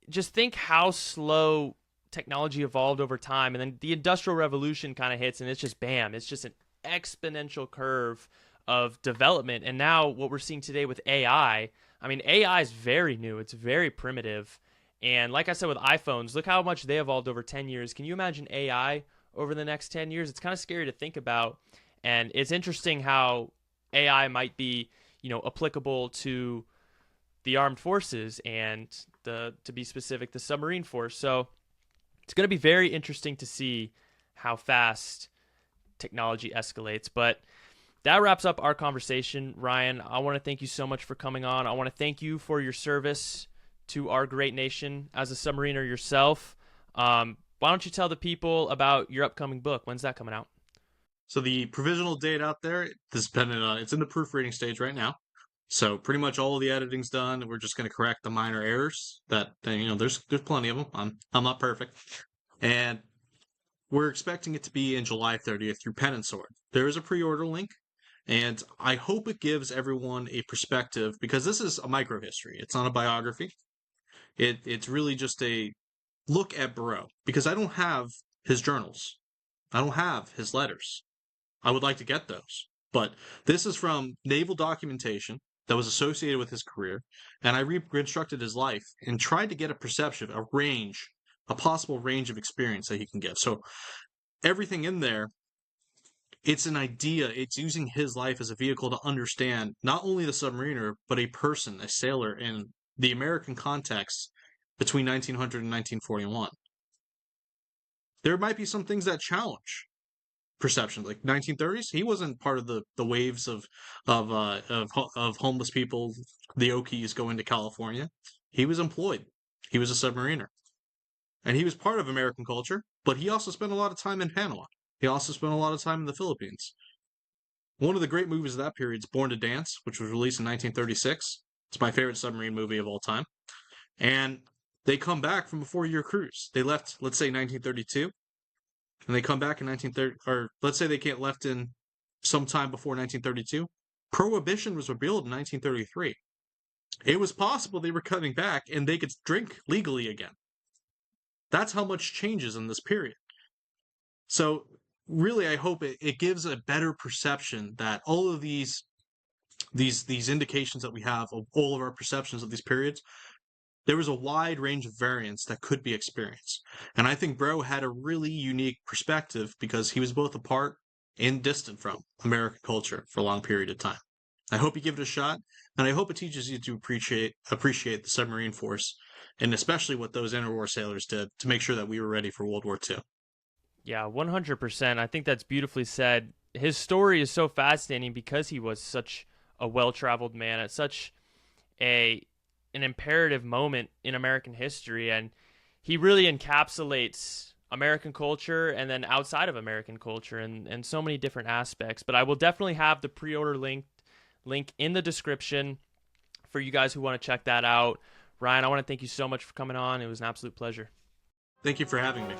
just think how slow technology evolved over time. And then the Industrial Revolution kind of hits, and it's just bam, it's just an exponential curve of development. And now what we're seeing today with I mean, AI is very new, it's very primitive. And like I said with iPhones, look how much they evolved over 10 years. Can you imagine AI over the next 10 years? It's kind of scary to think about. And it's interesting how AI might be, applicable to the armed forces and to be specific, the submarine force. So it's going to be very interesting to see how fast technology escalates. But that wraps up our conversation, Ryan. I want to thank you so much for coming on. I want to thank you for your service to our great nation as a submariner yourself. Why don't you tell the people about your upcoming book? When's that coming out? So the provisional date out there, it's in the proofreading stage right now. So pretty much all of the editing's done. We're just going to correct the minor errors that there's plenty of them. I'm not perfect, and we're expecting it to be in July 30th through Pen and Sword. There is a pre-order link, and I hope it gives everyone a perspective because this is a microhistory. It's not a biography. It's really just a look at Breault because I don't have his journals. I don't have his letters. I would like to get those. But this is from naval documentation that was associated with his career, and I reconstructed his life and tried to get a perception, a possible range of experience that he can give. So everything in there, it's an idea. It's using his life as a vehicle to understand not only the submariner, but a person, a sailor in the American context between 1900 and 1941. There might be some things that challenge perception. Like 1930s, he wasn't part of the waves of homeless people, the Okies going to California. He was employed. He was a submariner, and he was part of American culture. But he also spent a lot of time in Panama. He also spent a lot of time in the Philippines. One of the great movies of that period is Born to Dance, which was released in 1936. It's my favorite submarine movie of all time. And they come back from a 4-year cruise. They left, let's say, 1932, and they come back in 1930, or let's say they get left in sometime before 1932. Prohibition was repealed in 1933. It was possible they were coming back and they could drink legally again. That's how much changes in this period. So really, I hope it gives a better perception that all of these indications that we have of all of our perceptions of these periods, there was a wide range of variants that could be experienced. And I think Breault had a really unique perspective because he was both a part and distant from American culture for a long period of time. I hope you give it a shot, and I hope it teaches you to appreciate the submarine force, and especially what those interwar sailors did to make sure that we were ready for World War II. Yeah, 100%. I think that's beautifully said. His story is so fascinating because he was such a well-traveled man at such an imperative moment in American history, and he really encapsulates American culture and then outside of American culture and so many different aspects. But I will definitely have the pre-order link in the description for you guys who want to check that out. Ryan, I want to thank you so much for coming on. It was an absolute pleasure. Thank you for having me.